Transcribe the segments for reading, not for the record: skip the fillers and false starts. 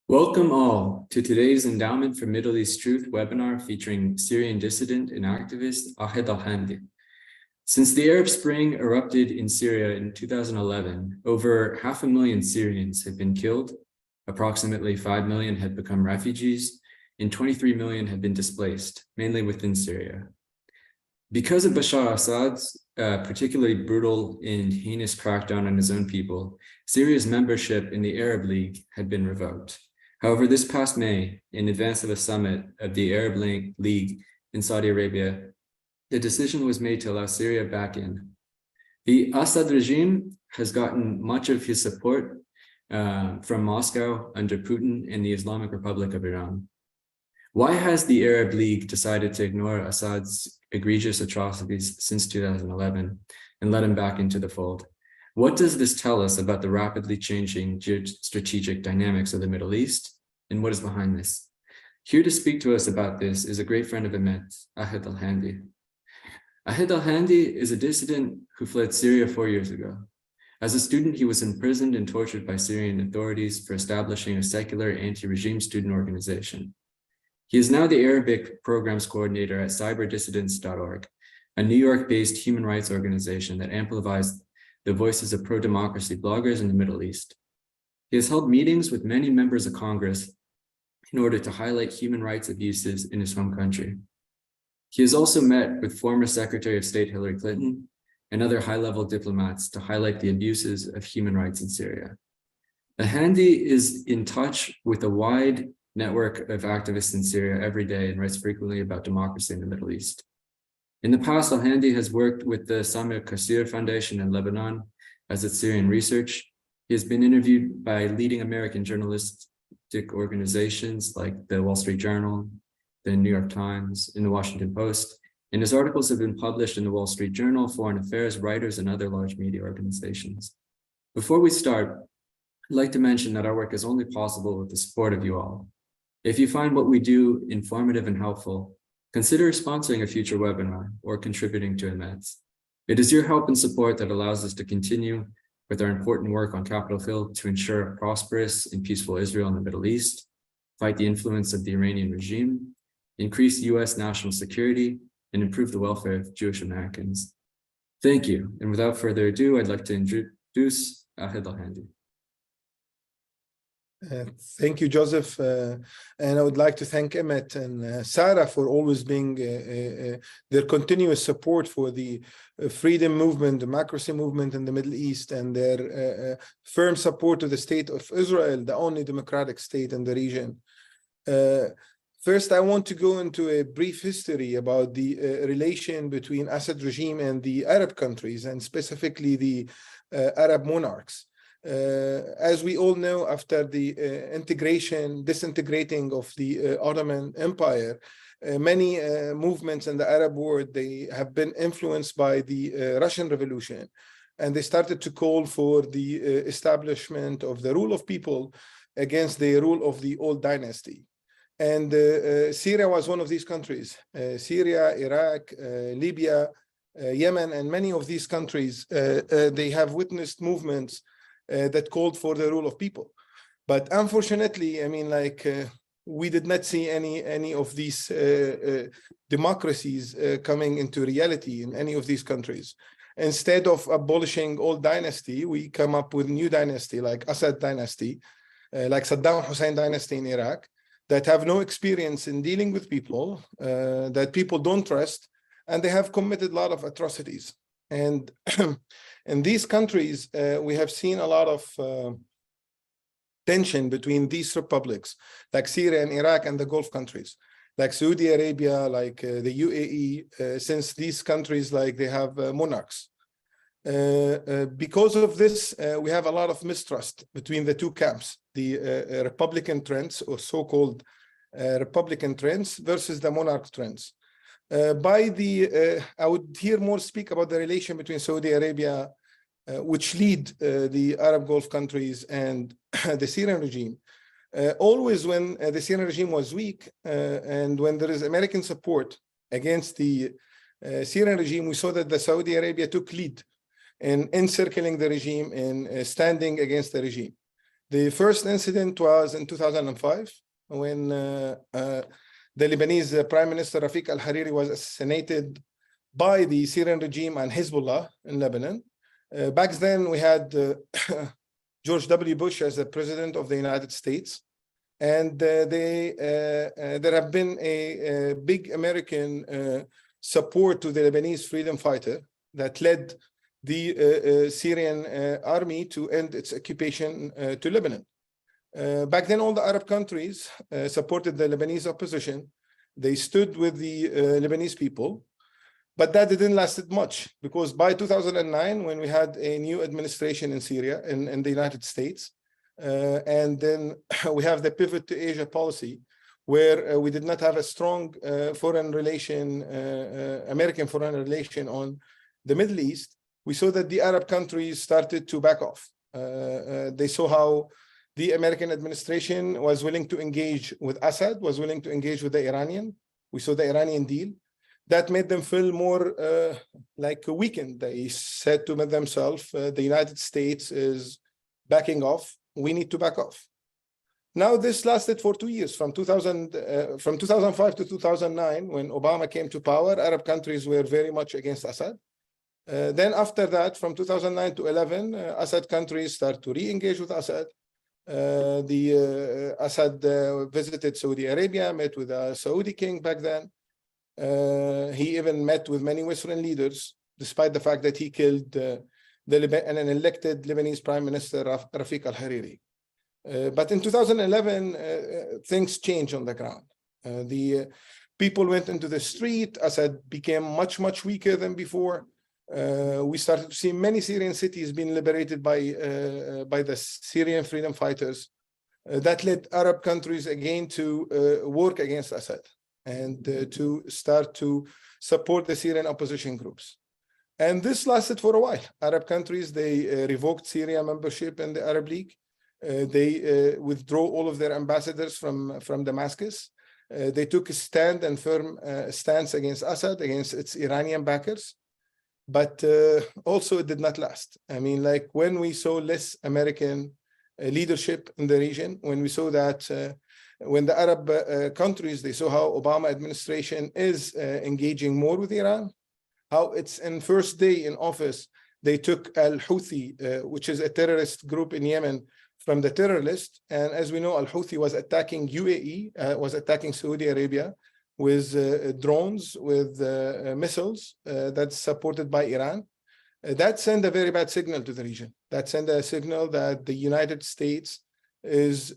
Welcome all to today's Endowment for Middle East Truth webinar featuring Syrian dissident and activist Ahed al Hendi. Since the Arab Spring erupted in Syria in 2011, over 500,000 Syrians have been killed, approximately 5 million have become refugees, and 23 million have been displaced, mainly within Syria. Because of Bashar al-Assad's particularly brutal and heinous crackdown on his own people, Syria's membership in the Arab League had been revoked. However, this past May, in advance of a summit of the Arab League in Saudi Arabia, the decision was made to allow Syria back in. The Assad regime has gotten much of his support from Moscow under Putin and the Islamic Republic of Iran. Why has the Arab League decided to ignore Assad's egregious atrocities since 2011 and let him back into the fold? What does this tell us about the rapidly changing geostrategic dynamics of the Middle East, and what is behind this? Here to speak to us about this is a great friend of Ahed, Ahed al Hendi. Ahed al Hendi is a dissident who fled Syria 4 years ago. As a student, he was imprisoned and tortured by Syrian authorities for establishing a secular anti-regime student organization. He is now the Arabic programs coordinator at cyberdissidents.org, a New York-based human rights organization that amplifies the voices of pro-democracy bloggers in the Middle East. He has held meetings with many members of Congress in order to highlight human rights abuses in his home country. He has also met with former Secretary of State Hillary Clinton and other high-level diplomats to highlight the abuses of human rights in Syria. Hendi is in touch with a wide network of activists in Syria every day and writes frequently about democracy in the Middle East. In the past, Al Hendi has worked with the Samir Kassir Foundation in Lebanon as its Syrian research. He has been interviewed by leading American journalistic organizations like the Wall Street Journal, the New York Times, and the Washington Post, and his articles have been published in the Wall Street Journal, Foreign Affairs, Reuters, and other large media organizations. Before we start, I'd like to mention that our work is only possible with the support of you all. If you find what we do informative and helpful, consider sponsoring a future webinar or contributing to events. It is your help and support that allows us to continue with our important work on Capitol Hill to ensure a prosperous and peaceful Israel in the Middle East, fight the influence of the Iranian regime, increase US national security, and improve the welfare of Jewish Americans. Thank you. And without further ado, I'd like to introduce Ahed al Hendi. Thank you, Joseph. And I would like to thank Emmett and Sarah for always being their continuous support for the freedom movement, democracy movement in the Middle East, and their firm support to the state of Israel, the only democratic state in the region. First, I want to go into a brief history about the relation between Assad regime and the Arab countries, and specifically the Arab monarchs. As we all know, after the disintegrating of the Ottoman Empire, many movements in the Arab world, they have been influenced by the Russian Revolution, and they started to call for the establishment of the rule of people against the rule of the old dynasty. And Syria was one of these countries. Syria, Iraq, Libya, Yemen, and many of these countries, they have witnessed movements that called for the rule of people. But unfortunately, I mean, we did not see any of these democracies coming into reality in any of these countries. Instead of abolishing old dynasty, we come up with new dynasty like Assad dynasty, like Saddam Hussein dynasty in Iraq, that have no experience in dealing with people, that people don't trust, and they have committed a lot of atrocities. And in these countries, we have seen a lot of tension between these republics, like Syria and Iraq and the Gulf countries, like Saudi Arabia, like the UAE, since these countries, like they have monarchs. Because of this, we have a lot of mistrust between the two camps, the Republican trends or so-called Republican trends versus the monarch trends. I would here more speak about the relation between Saudi Arabia, which lead the Arab Gulf countries, and the Syrian regime. Always when the Syrian regime was weak and when there is American support against the Syrian regime, we saw that the Saudi Arabia took lead in encircling the regime and standing against the regime. The first incident was in 2005 when the Lebanese Prime Minister Rafik al-Hariri was assassinated by the Syrian regime and Hezbollah in Lebanon. Back then, we had George W. Bush as the president of the United States. And there have been a big American support to the Lebanese freedom fighter that led the Syrian army to end its occupation to Lebanon. Back then, all the Arab countries supported the Lebanese opposition. They stood with the Lebanese people, but that didn't last much, because by 2009, when we had a new administration in Syria, in the United States, and then we have the pivot to Asia policy, where we did not have a strong foreign relation, American foreign relation on the Middle East. We saw that the Arab countries started to back off. They saw how the American administration was willing to engage with Assad, was willing to engage with the Iranian. We saw the Iranian deal. That made them feel more like weakened. They said to themselves, the United States is backing off. We need to back off. Now, this lasted for 2 years, from 2005 to 2009, when Obama came to power. Arab countries were very much against Assad. Then after that, from 2009 to 11, Assad countries start to re-engage with Assad. Assad visited Saudi Arabia, met with the Saudi king back then. He even met with many Western leaders, despite the fact that he killed an elected Lebanese Prime Minister, Rafik al-Hariri. But in 2011, things changed on the ground. The people went into the street. Assad became much, much weaker than before. We started to see many Syrian cities being liberated by the Syrian freedom fighters. That led Arab countries again to work against Assad and to start to support the Syrian opposition groups. And this lasted for a while. Arab countries, they revoked Syria membership in the Arab League. They withdrew all of their ambassadors from Damascus. They took a stand and firm stance against Assad, against its Iranian backers. But also it did not last. I mean, like when we saw less American leadership in the region, when we saw that when the Arab countries, they saw how Obama administration is engaging more with Iran, how it's in first day in office, they took al-Houthi, which is a terrorist group in Yemen, from the terror list. And as we know, al-Houthi was attacking UAE, was attacking Saudi Arabia with drones, with missiles that's supported by Iran. That sent a very bad signal to the region. That sent a signal that the United States is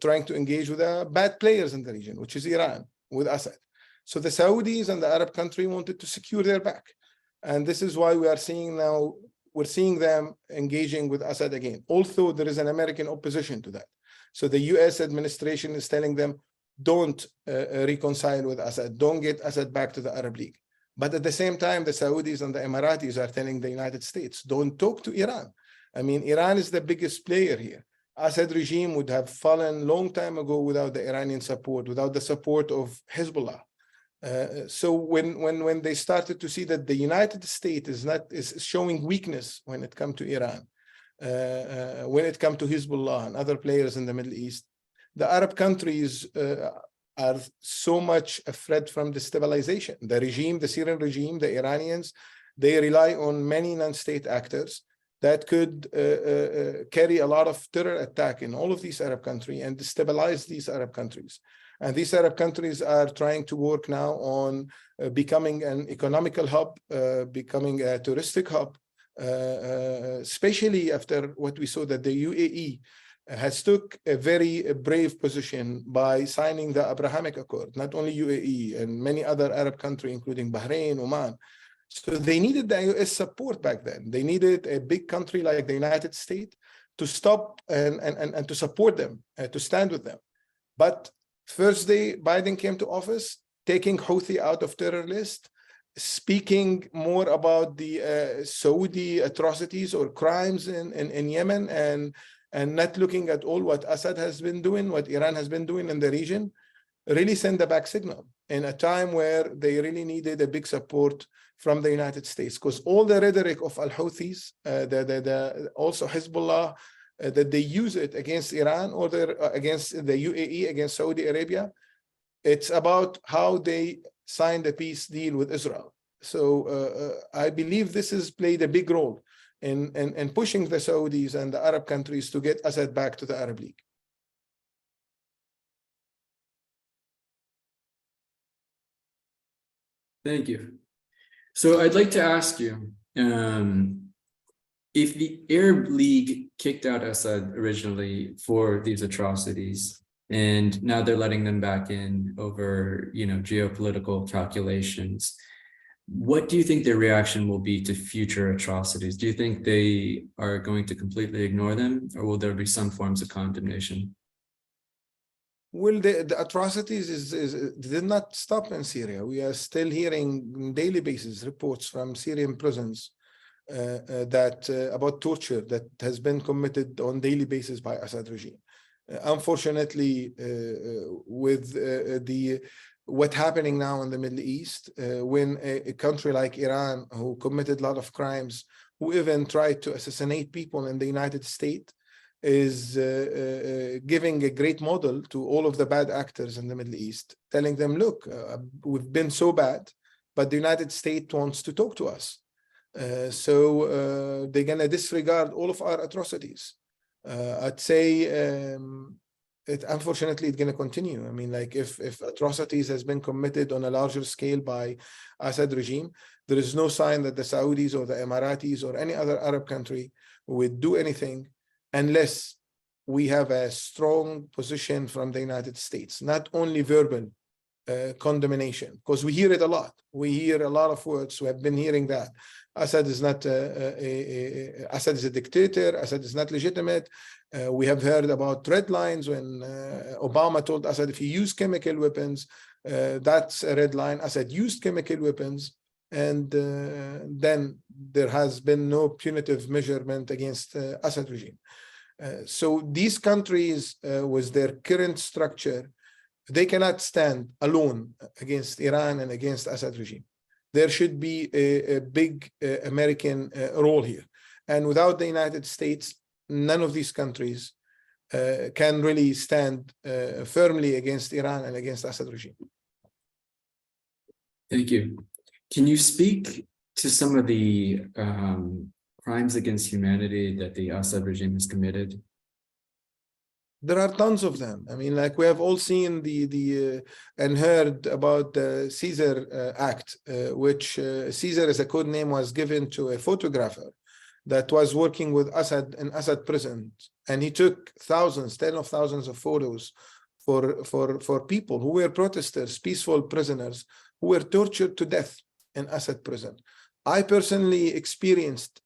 trying to engage with bad players in the region, which is Iran, with Assad. So the Saudis and the Arab country wanted to secure their back. And this is why we are seeing now, we're seeing them engaging with Assad again, although there is an American opposition to that. So the US administration is telling them, don't reconcile with Assad, don't get Assad back to the Arab League. But at the same time, the Saudis and the Emiratis are telling the United States, don't talk to Iran. I mean, Iran is the biggest player here. Assad regime would have fallen long time ago without the Iranian support, without the support of Hezbollah. So when they started to see that the United States is showing weakness when it comes to Iran, when it comes to Hezbollah and other players in the Middle East, the Arab countries are so much afraid from destabilization. The regime, the Syrian regime, the Iranians, they rely on many non-state actors that could carry a lot of terror attack in all of these Arab countries and destabilize these Arab countries. And these Arab countries are trying to work now on becoming an economical hub, becoming a touristic hub, especially after what we saw that the UAE has took a very brave position by signing the Abrahamic Accord, not only UAE and many other Arab countries, including Bahrain, Oman. So they needed the US support back then. They needed a big country like the United States to stop and to support them, to stand with them. But first day Biden came to office, taking Houthi out of terror list, speaking more about the Saudi atrocities or crimes in Yemen, and not looking at all what Assad has been doing, what Iran has been doing in the region, really send a back signal in a time where they really needed a big support from the United States. Because all the rhetoric of al-Houthis, also Hezbollah, that they use it against Iran or against the UAE, against Saudi Arabia. It's about how they signed a peace deal with Israel. So I believe this has played a big role in pushing the Saudis and the Arab countries to get Assad back to the Arab League. Thank you. So I'd like to ask you, if the Arab League kicked out Assad originally for these atrocities, and now they're letting them back in over, geopolitical calculations, what do you think their reaction will be to future atrocities? Do you think they are going to completely ignore them, or will there be some forms of condemnation? Well, the atrocities did not stop in Syria. We are still hearing on a daily basis reports from Syrian prisons about torture that has been committed on a daily basis by Assad regime. Unfortunately, with what's happening now in the Middle East, when a country like Iran, who committed a lot of crimes, who even tried to assassinate people in the United States, is giving a great model to all of the bad actors in the Middle East, telling them, look, we've been so bad, but the United States wants to talk to us. So they're going to disregard all of our atrocities. I'd say, unfortunately, it's going to continue. I mean, like if atrocities has been committed on a larger scale by Assad regime, there is no sign that the Saudis or the Emiratis or any other Arab country would do anything unless we have a strong position from the United States, not only verbal condemnation, because we hear it a lot. We hear a lot of words. We have been hearing that Assad is not Assad is a dictator. Assad is not legitimate. We have heard about red lines when Obama told Assad, if you use chemical weapons, that's a red line. Assad used chemical weapons, and then there has been no punitive measurement against Assad regime. So these countries, with their current structure, they cannot stand alone against Iran and against Assad regime. There should be a big American role here. And without the United States, none of these countries can really stand firmly against Iran and against Assad regime. Thank you. Can you speak to some of the crimes against humanity that the Assad regime has committed? There are tons of them. I mean, like we have all seen and heard about the Caesar Act, which Caesar as a code name was given to a photographer that was working with Assad in Assad prison. And he took thousands, tens of thousands of photos for people who were protesters, peaceful prisoners, who were tortured to death in Assad prison. I personally experienced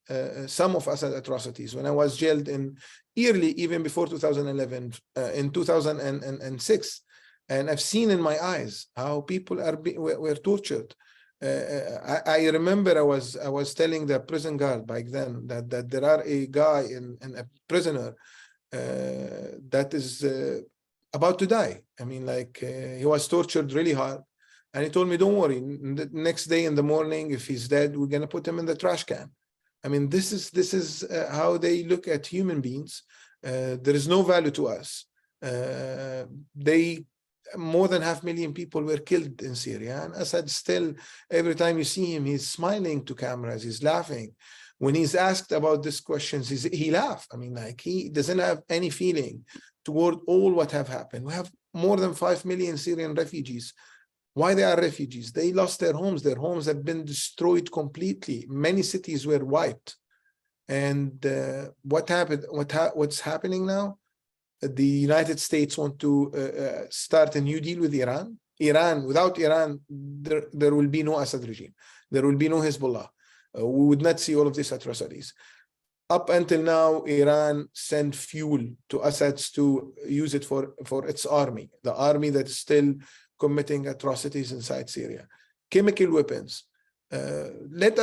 some of Assad atrocities when I was jailed in early, even before 2011, in 2006. And I've seen in my eyes how people were tortured. I remember I was telling the prison guard back then that there are a guy and a prisoner that is about to die. I mean, like he was tortured really hard. And he told me, don't worry, the next day in the morning, if he's dead, we're going to put him in the trash can. I mean, this is how they look at human beings. There is no value to us. More than 500,000 people were killed in Syria. And Assad still, every time you see him, he's smiling to cameras, he's laughing. When he's asked about these questions, he laughs. I mean, like he doesn't have any feeling toward all what have happened. We have more than 5 million Syrian refugees. Why they are refugees? They lost their homes. Their homes have been destroyed completely. Many cities were wiped. And what happened? What's happening now? The United States want to start a new deal with Iran. Without Iran, there will be no Assad regime. There will be no Hezbollah. We would not see all of these atrocities. Up until now, Iran sent fuel to Assad to use it for its army, the army that is still committing atrocities inside Syria. Chemical weapons. Let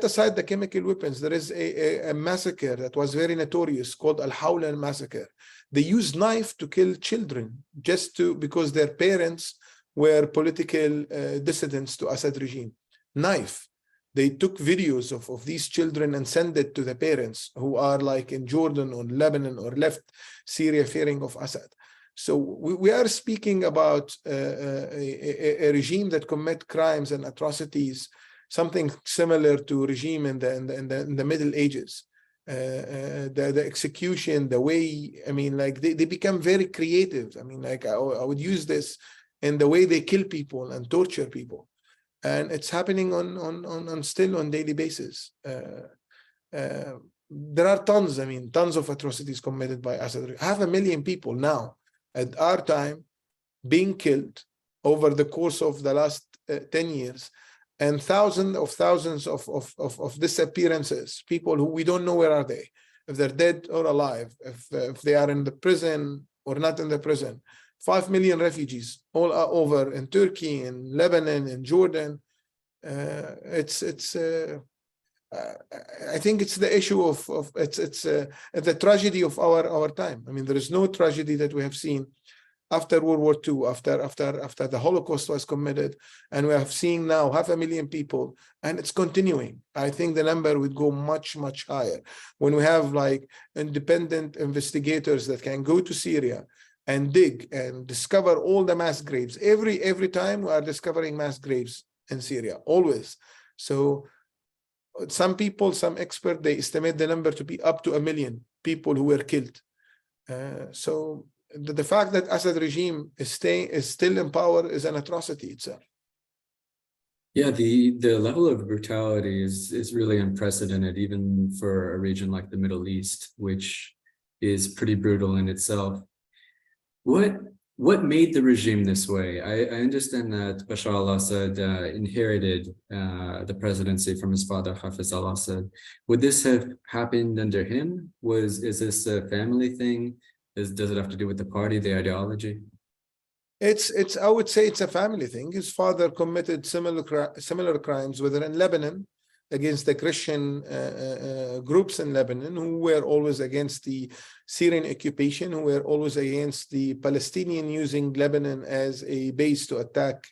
aside the chemical weapons, there is a massacre that was very notorious called Al Hawlan massacre. They used knife to kill children because their parents were political dissidents to Assad regime. Knife. they took videos of these children and sent it to the parents who are like in Jordan or Lebanon or left Syria fearing of Assad. So we are speaking about a regime that commit crimes and atrocities, something similar to regime in the Middle Ages. The execution, the way, I mean, like they become very creative. I mean, like I would use this in the way they kill people and torture people. And it's happening on still on daily basis. There are tons of atrocities committed by Assad. 500,000 people now at our time being killed over the course of the last 10 years, and thousands of disappearances, people who we don't know where are they, if they're dead or alive, if they are in the prison or not in the prison. 5 million refugees all are over in Turkey, in Lebanon, in Jordan. I think it's the issue of it's the tragedy of our time. I mean, there is no tragedy that we have seen after World War II, after the Holocaust was committed, and we have seen now 500,000 people, and it's continuing. I think the number would go much, much higher when we have like independent investigators that can go to Syria and dig and discover all the mass graves. Every time we are discovering mass graves in Syria, always. So some people, some experts, they estimate the number to be up to 1 million people who were killed. So the fact that Assad regime is still in power is an atrocity itself. Yeah, the level of brutality is really unprecedented, even for a region like the Middle East, which is pretty brutal in itself. What made the regime this way? I understand that Bashar al-Assad inherited the presidency from his father, Hafiz al-Assad. Would this have happened under him? Is this a family thing? Does it have to do with the party, the ideology? It's I would say it's a family thing. His father committed similar crimes, whether in Lebanon, against the Christian groups in Lebanon, who were always against the Syrian occupation, who were always against the Palestinian using Lebanon as a base to attack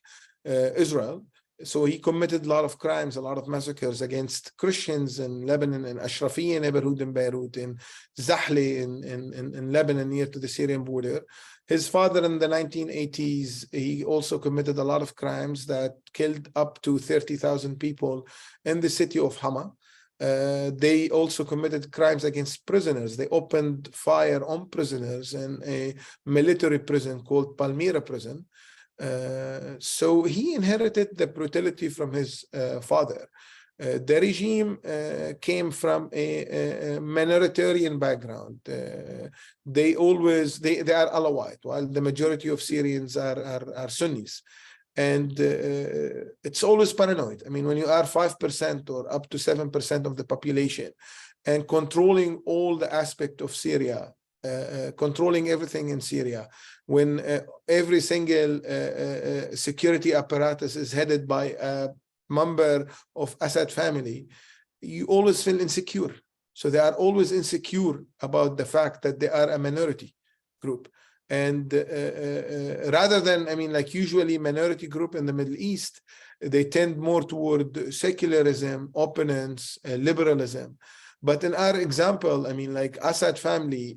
Israel. So he committed a lot of crimes, a lot of massacres against Christians in Lebanon, in Ashrafiyya neighborhood in Beirut, in Zahle in Lebanon, near to the Syrian border. His father in the 1980s, he also committed a lot of crimes that killed up to 30,000 people in the city of Hama. They also committed crimes against prisoners. They opened fire on prisoners in a military prison called Palmyra prison. So he inherited the brutality from his father. The regime came from a minoritarian background. They are Alawite, while the majority of Syrians are Sunnis. And it's always paranoid. I mean, when you are 5% or up to 7% of the population and controlling all the aspect of Syria, controlling everything in Syria, when every single security apparatus is headed by a member of Assad family, you always feel insecure. So they are always insecure about the fact that they are a minority group. And rather than, I mean, like usually minority group in the Middle East, they tend more toward secularism, openness, liberalism. But in our example, I mean, like Assad family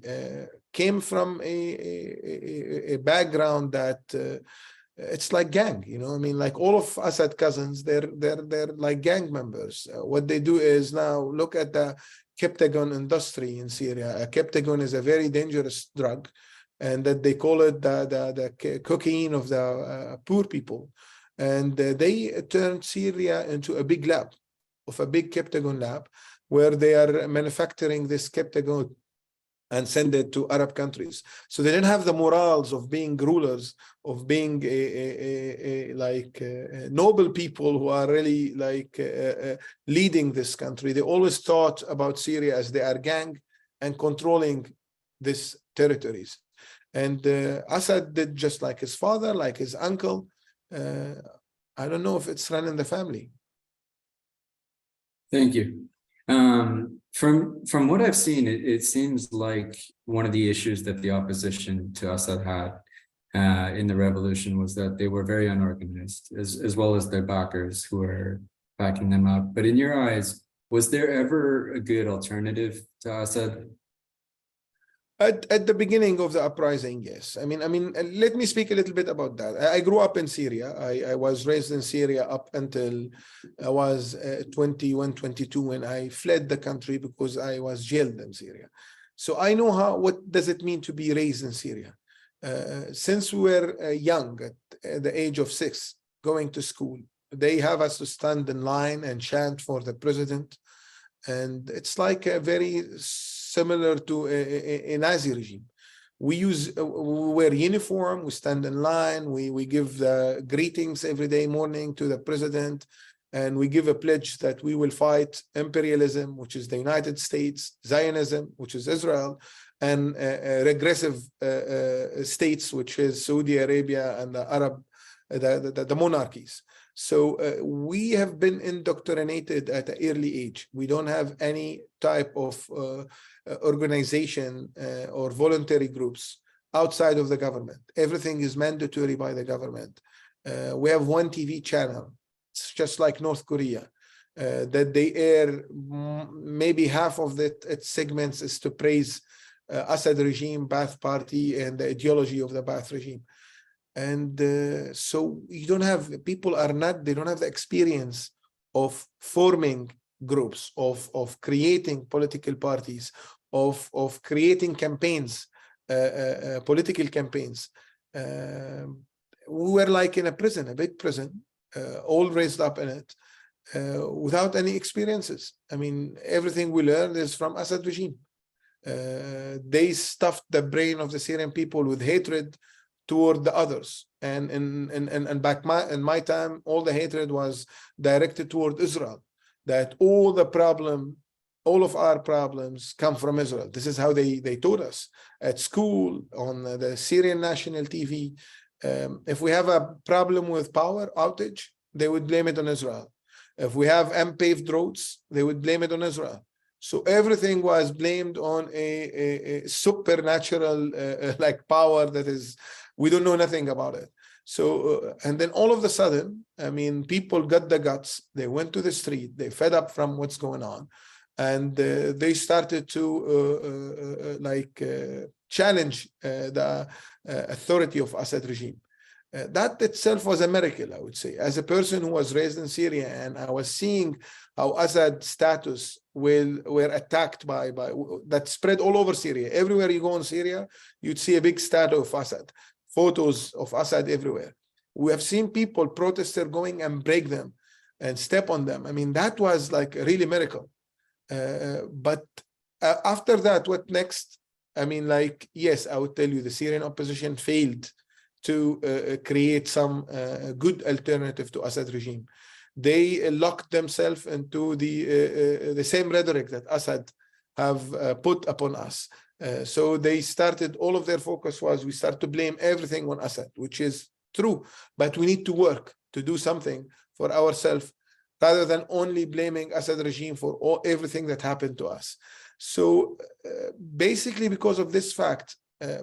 came from a background that it's like gang, you know. I mean, like all of Assad cousins, they're like gang members. What they do is now look at the Captagon industry in Syria. A Captagon is a very dangerous drug, and that they call it the cocaine of the poor people. And they turned Syria into a big lab, of a big Captagon lab, where they are manufacturing this Captagon and send it to Arab countries. So they didn't have the morals of being rulers, of being noble people who are really like leading this country. They always thought about Syria as they are gang and controlling these territories. And Assad did just like his father, like his uncle. I don't know if it's run in the family. Thank you. From what I've seen, it seems like one of the issues that the opposition to Assad had in the revolution was that they were very unorganized, as well as their backers, who were backing them up. But in your eyes, was there ever a good alternative to Assad? At the beginning of the uprising, yes. I mean, let me speak a little bit about that. I grew up in Syria. I was raised in Syria up until I was 21, 22 when I fled the country because I was jailed in Syria. So I know what does it mean to be raised in Syria. Since we were young, at the age of 6, going to school, they have us to stand in line and chant for the president. And it's like a very similar to a Nazi regime. We wear uniform, we stand in line, we give the greetings every day morning to the president, and we give a pledge that we will fight imperialism, which is the United States, Zionism, which is Israel, and regressive states, which is Saudi Arabia and the Arab, the monarchies. So we have been indoctrinated at an early age. We don't have any type of organization or voluntary groups outside of the government. Everything is mandatory by the government. We have one TV channel. It's just like North Korea, that they air maybe half of its segments is to praise Assad regime, Ba'ath party, and the ideology of the Ba'ath regime. And so you don't have, people are not, they don't have the experience of forming groups, of creating political parties, of creating campaigns, political campaigns. We were like in a prison, a big prison, all raised up in it, without any experiences. I mean, everything we learned is from Assad regime. They stuffed the brain of the Syrian people with hatred toward the others, and back in my time, all the hatred was directed toward Israel. That all of our problems come from Israel. This is how they taught us at school, on the Syrian national TV. If we have a problem with power outage, they would blame it on Israel. If we have unpaved roads, they would blame it on Israel. So everything was blamed on a supernatural like power that is, we don't know nothing about it. So, and then all of a sudden, I mean, people got the guts. They went to the street. They fed up from what's going on. And they started to challenge the authority of Assad regime. That itself was a miracle, I would say. As a person who was raised in Syria, and I was seeing how Assad status were attacked by that spread all over Syria. Everywhere you go in Syria, you'd see a big statue of Assad, photos of Assad everywhere. We have seen people, protesters, going and break them and step on them. I mean, that was like a really miracle. But after that, what next? I mean, like, yes, I would tell you the Syrian opposition failed to create some good alternative to Assad regime. They locked themselves into the same rhetoric that Assad have put upon us. So they started, all of their focus was, we start to blame everything on Assad, which is true, but we need to work to do something for ourselves rather than only blaming Assad regime for everything that happened to us. So basically, because of this fact,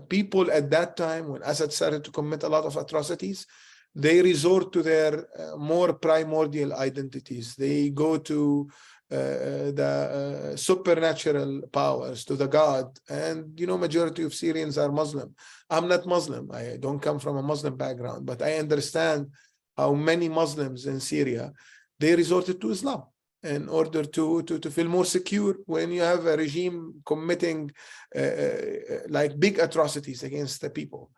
people at that time, when Assad started to commit a lot of atrocities, they resort to their more primordial identities. They go to the supernatural powers, to the God. And, you know, majority of Syrians are Muslim. I'm not Muslim. I don't come from a Muslim background, but I understand how many Muslims in Syria, they resorted to Islam in order to feel more secure when you have a regime committing like big atrocities against the people.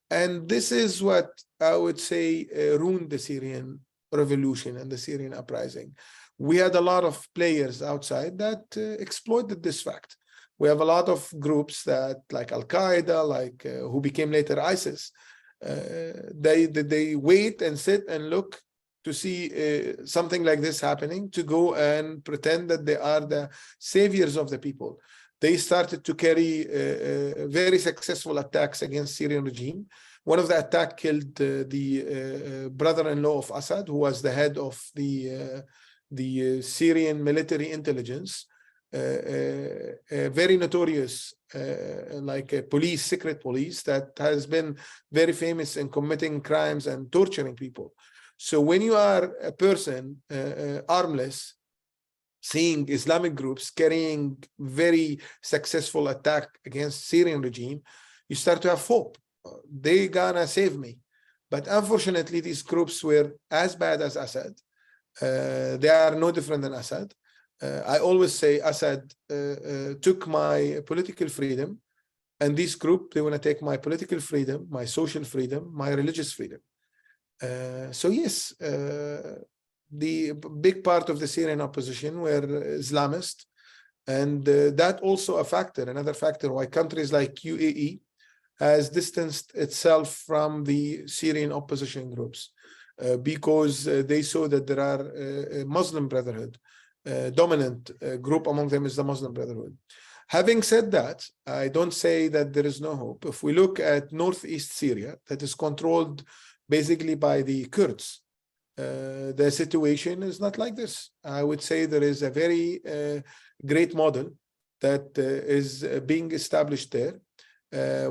And this is what I would say ruined the Syrian revolution and the Syrian uprising. We had a lot of players outside that exploited this fact. We have a lot of groups that, like Al-Qaeda, like who became later ISIS, they wait and sit and look to see something like this happening, to go and pretend that they are the saviors of the people. They started to carry very successful attacks against Syrian regime. One of the attacks killed the brother-in-law of Assad, who was the head of the Syrian military intelligence, a very notorious, like a police, secret police that has been very famous in committing crimes and torturing people. So when you are a person armless, seeing Islamic groups carrying very successful attack against Syrian regime, you start to have hope. They gonna save me. But unfortunately, these groups were as bad as Assad. They are no different than Assad. I always say Assad took my political freedom, and this group, they want to take my political freedom, my social freedom, my religious freedom. So yes, the big part of the Syrian opposition were Islamist, and that also a factor, another factor why countries like UAE has distanced itself from the Syrian opposition groups, because they saw that there are Muslim Brotherhood, dominant group among them is the Muslim Brotherhood. Having said that, I don't say that there is no hope. If we look at Northeast Syria, that is controlled basically by the Kurds, the situation is not like this. I would say there is a very great model that is being established there.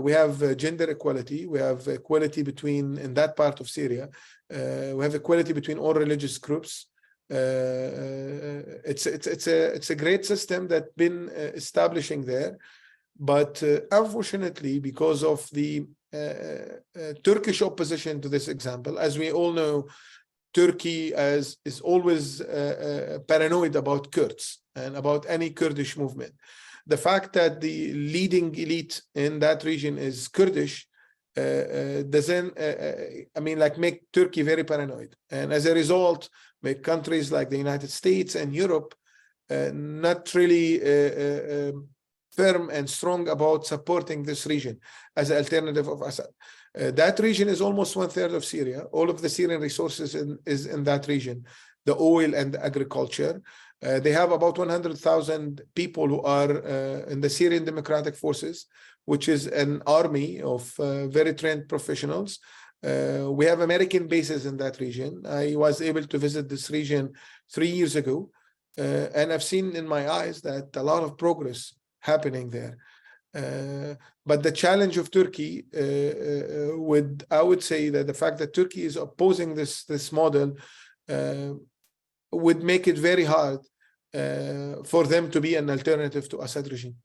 We have gender equality. We have equality between, in that part of Syria, we have equality between all religious groups. It's a great system that's been establishing there. But unfortunately, because of the Turkish opposition to this example, as we all know, Turkey is always paranoid about Kurds and about any Kurdish movement. The fact that the leading elite in that region is Kurdish doesn't, make Turkey very paranoid. And as a result, make countries like the United States and Europe not really firm and strong about supporting this region as an alternative of Assad. That region is almost 1/3 of Syria. All of the Syrian resources is in that region, the oil and the agriculture. They have about 100,000 people who are in the Syrian Democratic Forces, which is an army of very trained professionals. We have American bases in that region. I was able to visit this region 3 years ago, and I've seen in my eyes that a lot of progress happening there. But the challenge of Turkey I would say that the fact that Turkey is opposing this model would make it very hard for them to be an alternative to Assad regime.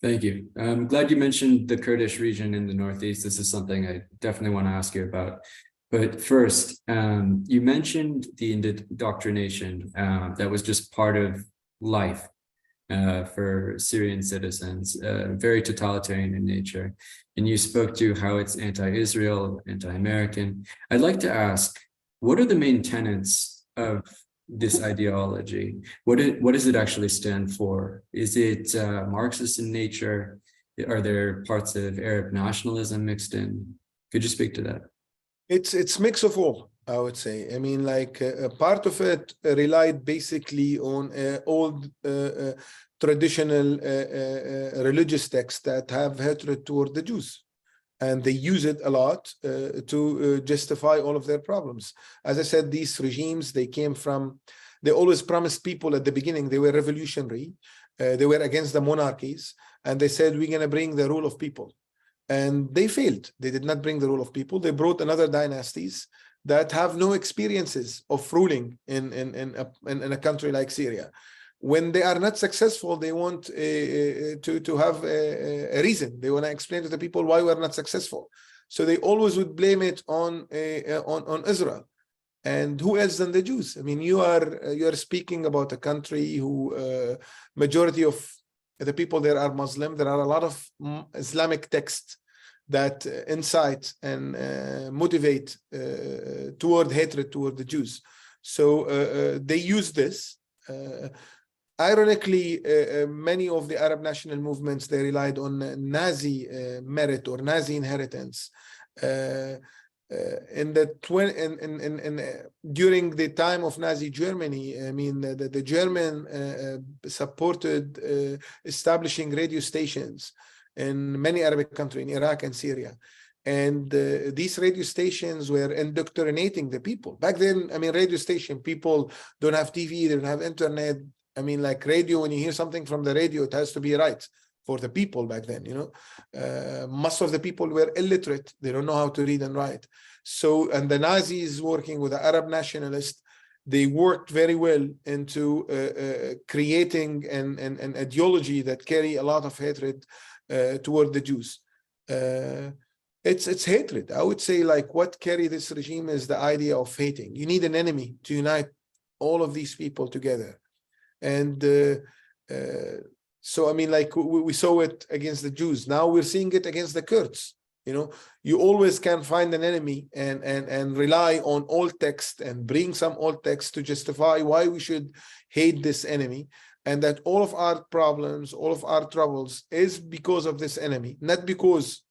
Thank you. I'm glad you mentioned the Kurdish region in the Northeast. This is something I definitely want to ask you about. But first, you mentioned the indoctrination that was just part of life for Syrian citizens, very totalitarian in nature. And you spoke to how it's anti-Israel, anti-American. I'd like to ask, what are the main tenets of this ideology? What does it actually stand for? Is it Marxist in nature? Are there parts of Arab nationalism mixed in? Could you speak to that? It's mix of all, I would say. I mean, like part of it relied basically on old traditional religious texts that have hatred toward the Jews. And they use it a lot to justify all of their problems. As I said, these regimes, they always promised people at the beginning, they were revolutionary. They were against the monarchies. And they said, we're going to bring the rule of people. And they failed. They did not bring the rule of people. They brought another dynasties that have no experiences of ruling in a country like Syria. When they are not successful, they want to have a reason. They want to explain to the people why we're not successful. So they always would blame it on Israel. And who else than the Jews? I mean, you are speaking about a country who majority of the people there are Muslim. There are a lot of Islamic texts that incite and motivate toward hatred toward the Jews. So they use this. Ironically, many of the Arab national movements, they relied on Nazi merit or Nazi inheritance. During the time of Nazi Germany, I mean, the German supported establishing radio stations in many Arabic countries, in Iraq and Syria. And these radio stations were indoctrinating the people. Back then, I mean, radio station, people don't have TV, they don't have internet. I mean, like radio, when you hear something from the radio, it has to be right. for the people back then. Most of the people were illiterate. They don't know how to read and write. So, and the Nazis working with the Arab nationalists, they worked very well into creating an ideology that carry a lot of hatred toward the Jews. It's hatred. I would say, like, what carry this regime is the idea of hating. You need an enemy to unite all of these people together. And so, I mean, like, we saw it against the Jews. Now we're seeing it against the Kurds. You always can find an enemy and rely on old text and bring some old text to justify why we should hate this enemy, and that all of our problems, all of our troubles is because of this enemy, not because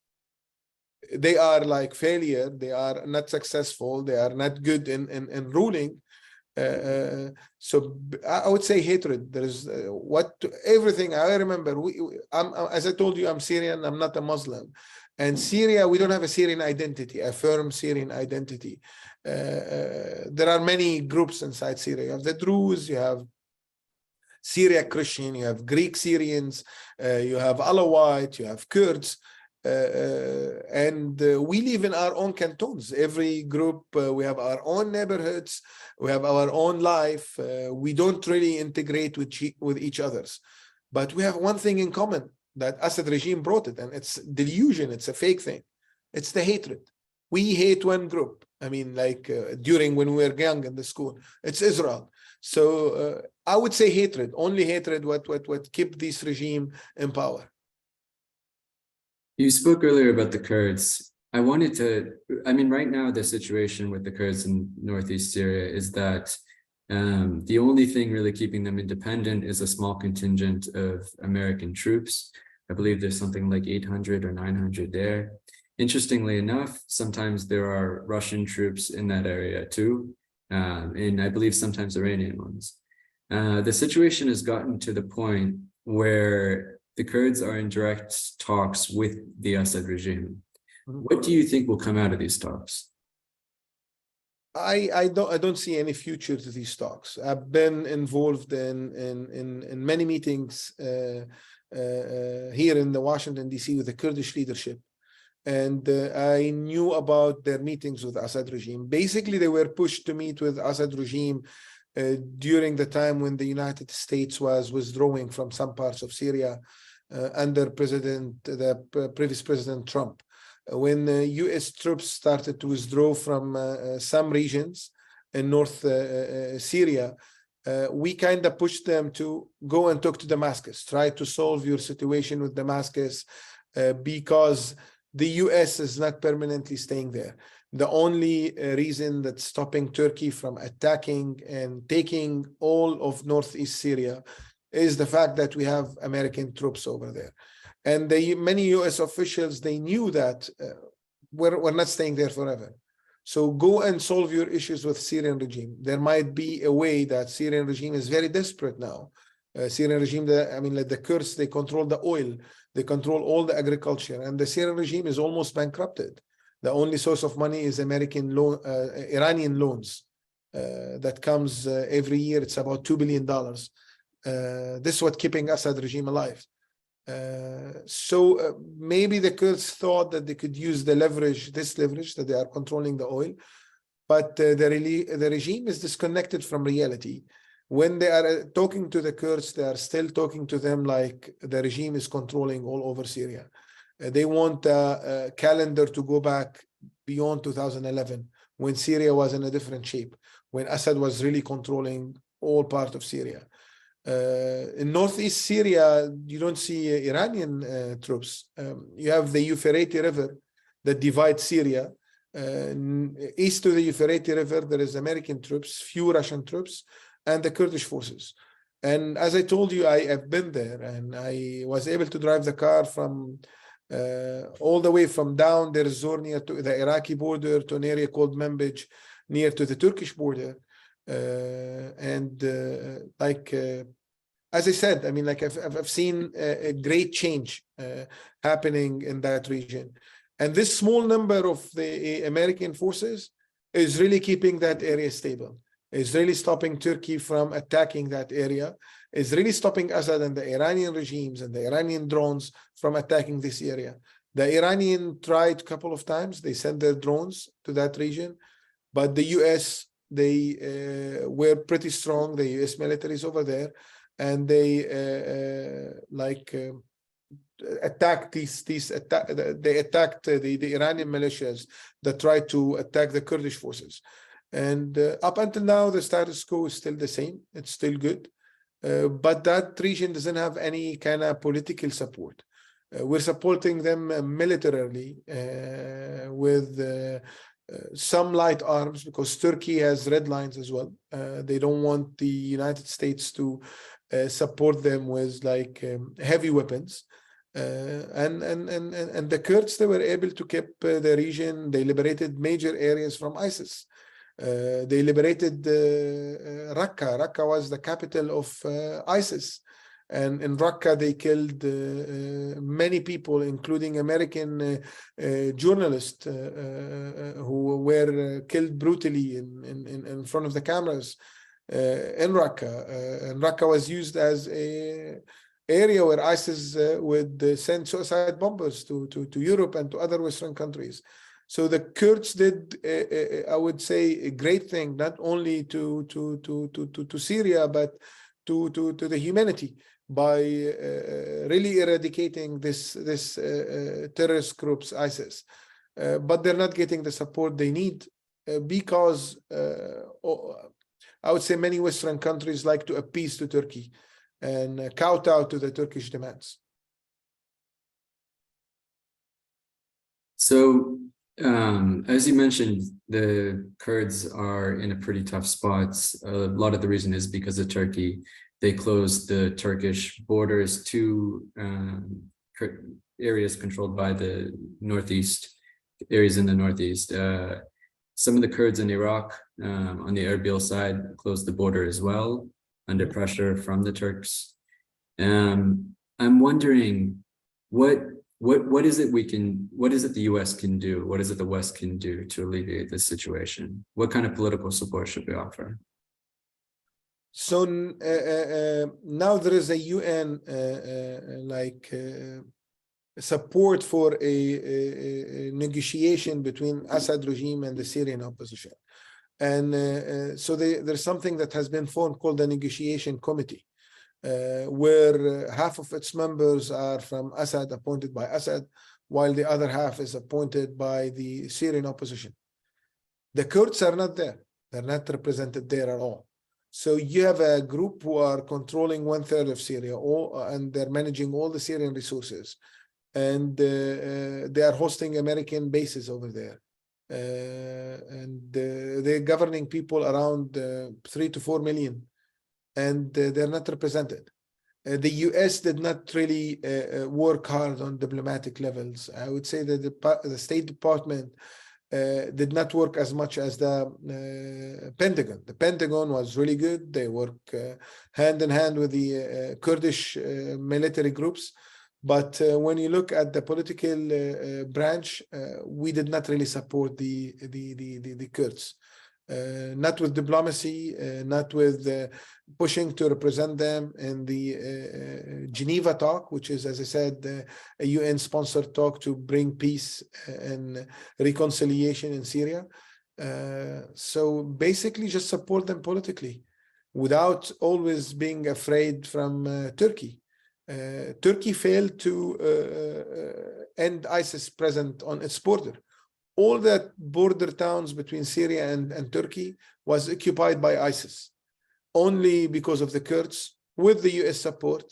they are like failure, they are not successful, they are not good in ruling. So I would say hatred. There is everything. I remember, as I told you, I'm Syrian, I'm not a Muslim. And Syria, we don't have a Syrian identity, a firm Syrian identity. There are many groups inside Syria. You have the Druze, you have Syria Christian, you have Greek Syrians, you have Alawite, you have Kurds. And we live in our own cantons. Every group, we have our own neighborhoods, we have our own life. We don't really integrate with each other's. But we have one thing in common, that Assad regime brought it, and it's delusion, it's a fake thing. It's the hatred. We hate one group. I mean, like during when we were young in the school, it's Israel. So I would say hatred, only hatred, what kept this regime in power. You spoke earlier about the Kurds. I mean, right now, the situation with the Kurds in Northeast Syria is that the only thing really keeping them independent is a small contingent of American troops. I believe there's something like 800 or 900 there. Interestingly enough, sometimes there are Russian troops in that area too, and I believe sometimes Iranian ones. The situation has gotten to the point where the Kurds are in direct talks with the Assad regime. What do you think will come out of these talks? I don't see any future to these talks. I've been involved in many meetings here in the Washington, D.C. with the Kurdish leadership. And I knew about their meetings with Assad regime. Basically, they were pushed to meet with Assad regime during the time when the United States was withdrawing from some parts of Syria under the previous President Trump. When U.S. troops started to withdraw from some regions in North Syria, we kind of pushed them to go and talk to Damascus, try to solve your situation with Damascus, because the U.S. is not permanently staying there. The only reason that's stopping Turkey from attacking and taking all of Northeast Syria is the fact that we have American troops over there. And many U.S. officials, they knew that we're not staying there forever. So go and solve your issues with Syrian regime. There might be a way that Syrian regime is very desperate now. Syrian regime, like the Kurds, they control the oil, they control all the agriculture, and the Syrian regime is almost bankrupted. The only source of money is Iranian loans that comes every year. It's about $2 billion. This is what keeping Assad regime alive. So maybe the Kurds thought that they could use this leverage that they are controlling the oil, but the regime is disconnected from reality. When they are talking to the Kurds, they are still talking to them like the regime is controlling all over Syria. They want a calendar to go back beyond 2011, when Syria was in a different shape, when Assad was really controlling all part of Syria. In Northeast Syria, you don't see Iranian troops. You have the Euphrates River that divides Syria. East of the Euphrates River, there is American troops, few Russian troops, and the Kurdish forces. And as I told you, I have been there, and I was able to drive the car from all the way from down Deir Zor near to the Iraqi border to an area called Manbij, near to the Turkish border. As I said, I've seen a great change happening in that region. And this small number of the American forces is really keeping that area stable. is really stopping Turkey from attacking that area, is really stopping Assad and the Iranian regimes and the Iranian drones from attacking this area. The Iranian tried a couple of times. They sent their drones to that region, but the US, they were pretty strong. The US military is over there, and they attacked they attacked the Iranian militias that tried to attack the Kurdish forces. And up until now, the status quo is still the same. It's still good. But that region doesn't have any kind of political support. We're supporting them militarily with some light arms, because Turkey has red lines as well. They don't want the United States to support them with heavy weapons. And the Kurds, they were able to keep the region. They liberated major areas from ISIS. They liberated Raqqa. Raqqa was the capital of ISIS. And in Raqqa, they killed many people, including American journalists who were killed brutally in front of the cameras in Raqqa. And Raqqa was used as an area where ISIS would send suicide bombers to Europe and to other Western countries. So the Kurds did, I would say, a great thing, not only to Syria, but to the humanity, by really eradicating this terrorist groups, ISIS. But they're not getting the support they need because I would say many Western countries like to appease to Turkey and kowtow to the Turkish demands. So, as you mentioned, the Kurds are in a pretty tough spot. A lot of the reason is because of Turkey. They closed the Turkish borders to areas controlled by the Northeast, areas in the Northeast. Some of the Kurds in Iraq on the Erbil side closed the border as well, under pressure from the Turks. I'm wondering what is it the US can do? What is it the West can do to alleviate this situation? What kind of political support should we offer? So now there is a UN support for a negotiation between Assad regime and the Syrian opposition. And so there's something that has been formed called the negotiation committee, where half of its members are from Assad, appointed by Assad, while the other half is appointed by the Syrian opposition. The Kurds are not there. They're not represented there at all. So you have a group who are controlling 1/3 of Syria, and they're managing all the Syrian resources. And they are hosting American bases over there. And they're governing people around 3 to 4 million. And they're not represented. The US did not really work hard on diplomatic levels. I would say that the State Department did not work as much as the Pentagon. The Pentagon was really good. They work hand in hand with the Kurdish military groups. But when you look at the political branch, we did not really support the Kurds. Not with diplomacy, not with pushing to represent them in the Geneva talk, which is, as I said, a UN-sponsored talk to bring peace and reconciliation in Syria. So basically just support them politically without always being afraid from Turkey. Turkey failed to end ISIS presence on its border. All that border towns between Syria and Turkey was occupied by ISIS. Only because of the Kurds, with the US support,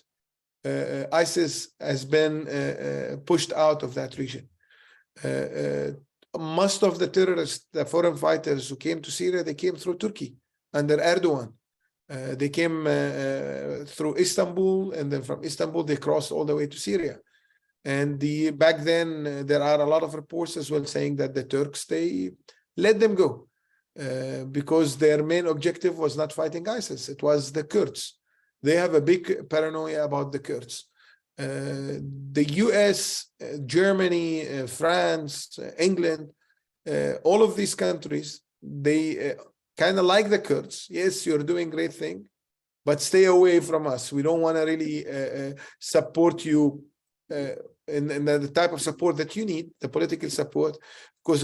ISIS has been pushed out of that region. Most of the terrorists, the foreign fighters who came to Syria, they came through Turkey under Erdogan. They came through Istanbul, and then from Istanbul, they crossed all the way to Syria. And back then, there are a lot of reports as well saying that the Turks, they let them go because their main objective was not fighting ISIS. It was the Kurds. They have a big paranoia about the Kurds. The US, Germany, France, England, all of these countries, they kind of like the Kurds. Yes, you're doing great thing, but stay away from us. We don't want to really support you in the type of support that you need, the political support, because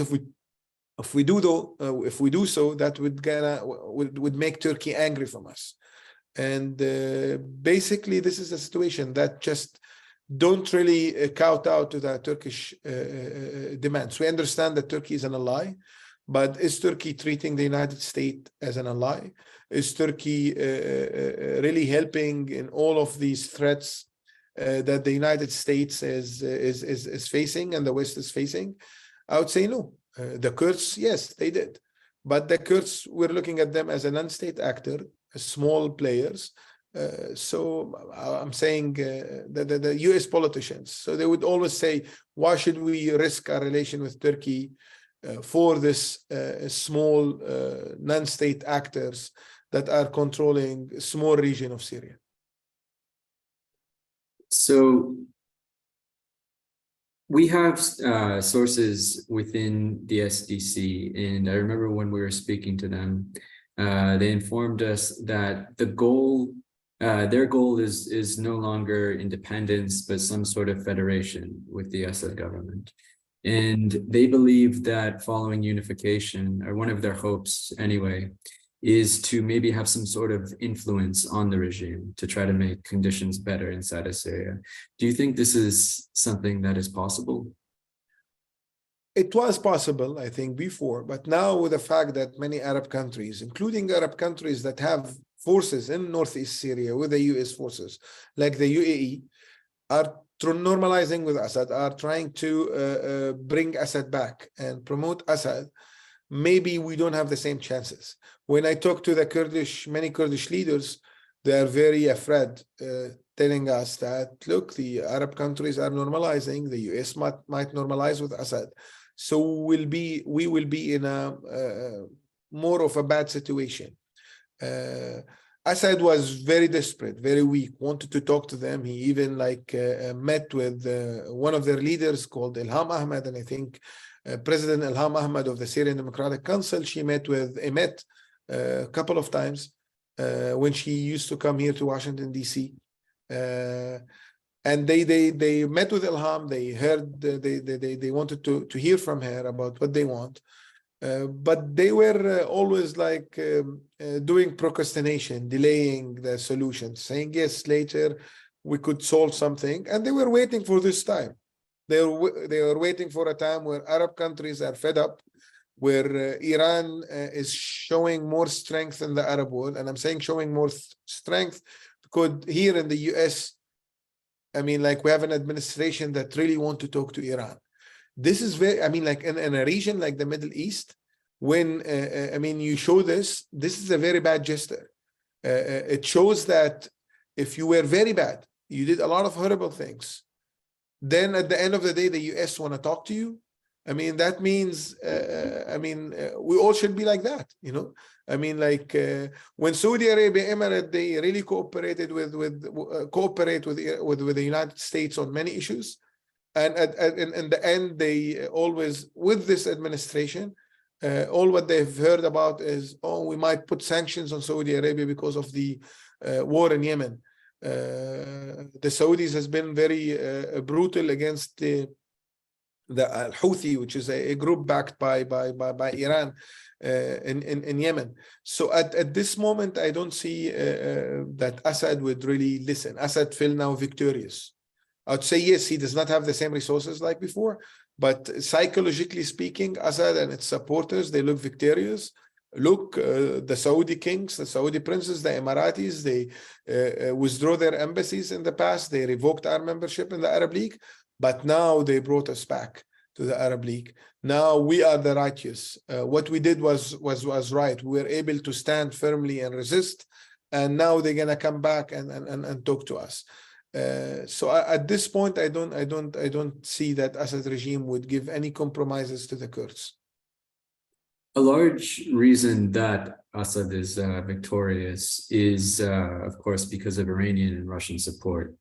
if we do so, that would make Turkey angry from us. And basically, this is a situation that just don't really kowtow to the Turkish demands. We understand that Turkey is an ally, but is Turkey treating the United States as an ally? Is Turkey really helping in all of these threats that the United States is facing and the West is facing? I would say no. The Kurds, yes, they did. But the Kurds, we're looking at them as a non-state actor, small players. So I'm saying the US politicians, so they would always say, why should we risk our relation with Turkey for this small non-state actors that are controlling a small region of Syria? So we have sources within the SDC, and I remember when we were speaking to them, they informed us that the goal, their goal is no longer independence, but some sort of federation with the Assad government. And they believe that following unification, or one of their hopes anyway, is to maybe have some sort of influence on the regime to try to make conditions better inside of Syria. Do you think this is something that is possible? It was possible, I think, before, but now with the fact that many Arab countries, including Arab countries that have forces in Northeast Syria with the US forces, like the UAE, are normalizing with Assad, are trying to bring Assad back and promote Assad, maybe we don't have the same chances. When I talk to the many Kurdish leaders, they are very afraid, telling us that, look, the Arab countries are normalizing, the US might normalize with Assad. So we will be in a more of a bad situation. Assad was very desperate, very weak, wanted to talk to them. He even met with one of their leaders called Ilham Ahmed, and I think President Ilham Ahmed of the Syrian Democratic Council, she met with Emet a couple of times when she used to come here to Washington, D.C. And they met with Ilham. They heard, they wanted to hear from her about what they want. But they were always doing procrastination, delaying the solution, saying, yes, later we could solve something. And they were waiting for this time. They were waiting for a time where Arab countries are fed up, where Iran is showing more strength in the Arab world. And I'm saying showing more strength because here in the US, I mean, we have an administration that really want to talk to Iran. This is very, I mean, in a region like the Middle East, when, I mean, you show this is a very bad gesture. It shows that if you were very bad, you did a lot of horrible things, then at the end of the day, the US want to talk to you. I mean, that means, we all should be like that, you know? I mean, when Saudi Arabia, Emirates, they really cooperated with the United States on many issues. And in the end, they always, with this administration, all what they've heard about is, oh, we might put sanctions on Saudi Arabia because of the war in Yemen. The Saudis has been very brutal against the Houthi, which is a group backed by Iran in Yemen. So at this moment, I don't see that Assad would really listen. Assad feel now victorious. I'd say, yes, he does not have the same resources like before, but psychologically speaking, Assad and its supporters, they look victorious. Look, the Saudi kings, the Saudi princes, the Emiratis, they withdrew their embassies in the past. They revoked our membership in the Arab League, but now they brought us back to the Arab League. Now we are the righteous. What we did was right. We were able to stand firmly and resist, and now they're gonna come back and talk to us. So at this point, I don't see that Assad regime would give any compromises to the Kurds. A large reason that Assad is victorious is, of course, because of Iranian and Russian support.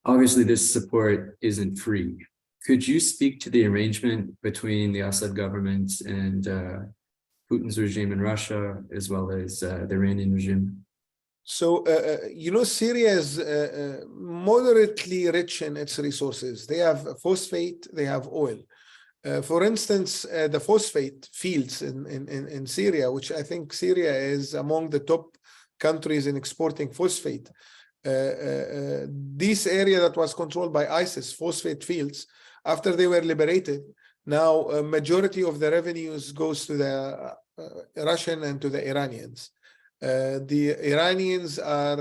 Obviously, this support isn't free. Could you speak to the arrangement between the Assad government and Putin's regime in Russia, as well as the Iranian regime? So, Syria is moderately rich in its resources. They have phosphate, they have oil. For instance, the phosphate fields in Syria, which I think Syria is among the top countries in exporting phosphate. This area that was controlled by ISIS, phosphate fields, after they were liberated, now a majority of the revenues goes to the Russian and to the Iranians. The Iranians are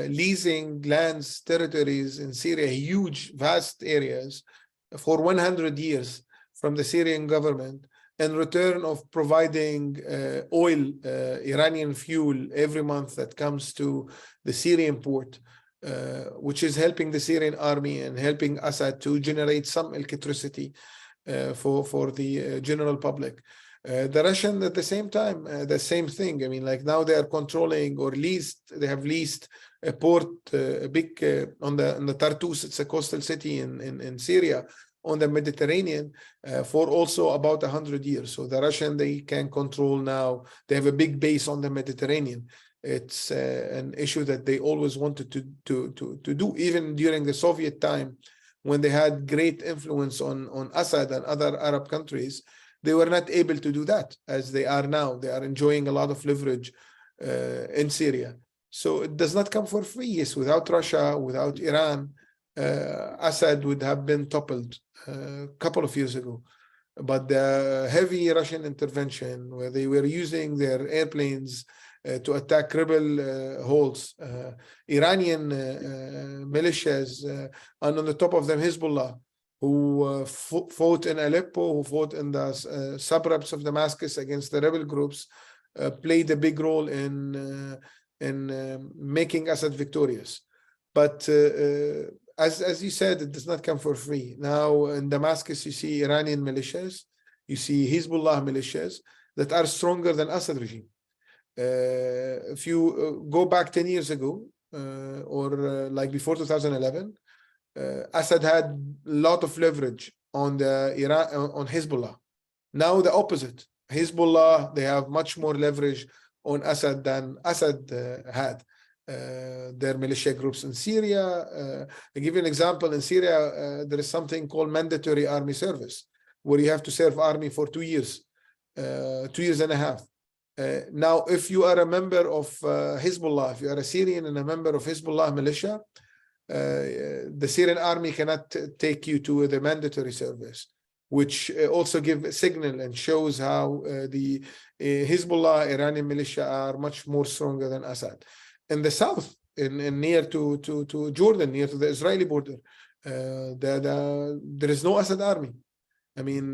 leasing lands, territories in Syria, huge, vast areas for 100 years from the Syrian government in return of providing oil, Iranian fuel every month that comes to the Syrian port, which is helping the Syrian army and helping Assad to generate some electricity for the general public. The Russian at the same time, the same thing. I mean, like now they are controlling or they have leased a port, a big on the Tartus. It's a coastal city in Syria on the Mediterranean for also about 100 years. So the Russian, they can control now. They have a big base on the Mediterranean. It's an issue that they always wanted to do, even during the Soviet time, when they had great influence on Assad and other Arab countries. They were not able to do that as they are now. They are enjoying a lot of leverage in Syria. So it does not come for free. Yes, without Russia, without Iran, Assad would have been toppled a couple of years ago. But the heavy Russian intervention, where they were using their airplanes to attack rebel holds, Iranian militias, and on the top of them Hezbollah, who fought in Aleppo, who fought in the suburbs of Damascus against the rebel groups, played a big role in making Assad victorious. But as you said, it does not come for free. Now in Damascus, you see Iranian militias, you see Hezbollah militias that are stronger than Assad regime. If you go back 10 years ago, or like before 2011, Assad had a lot of leverage on on Hezbollah. Now the opposite. Hezbollah, they have much more leverage on Assad than Assad had. Their militia groups in Syria. I give you an example. In Syria, there is something called mandatory army service, where you have to serve army for 2 years, 2 years and a half. Now, if you are a member of Hezbollah, if you are a Syrian and a member of Hezbollah militia, the Syrian army cannot take you to the mandatory service, which also gives a signal and shows how the Hezbollah Iranian militia are much more stronger than Assad. In the south, in near to Jordan, near to the Israeli border, there is no Assad army. I mean,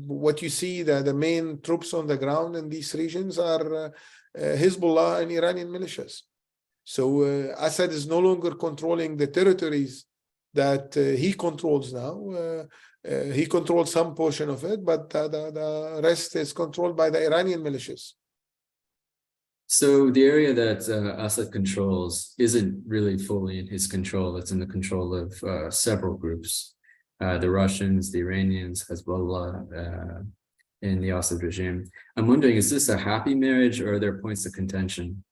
what you see, the main troops on the ground in these regions are Hezbollah and Iranian militias. So Assad is no longer controlling the territories that he controls now. He controls some portion of it, but the rest is controlled by the Iranian militias. So the area that Assad controls isn't really fully in his control. It's in the control of several groups. The Russians, the Iranians, Hezbollah, and the Assad regime. I'm wondering, is this a happy marriage, or are there points of contention?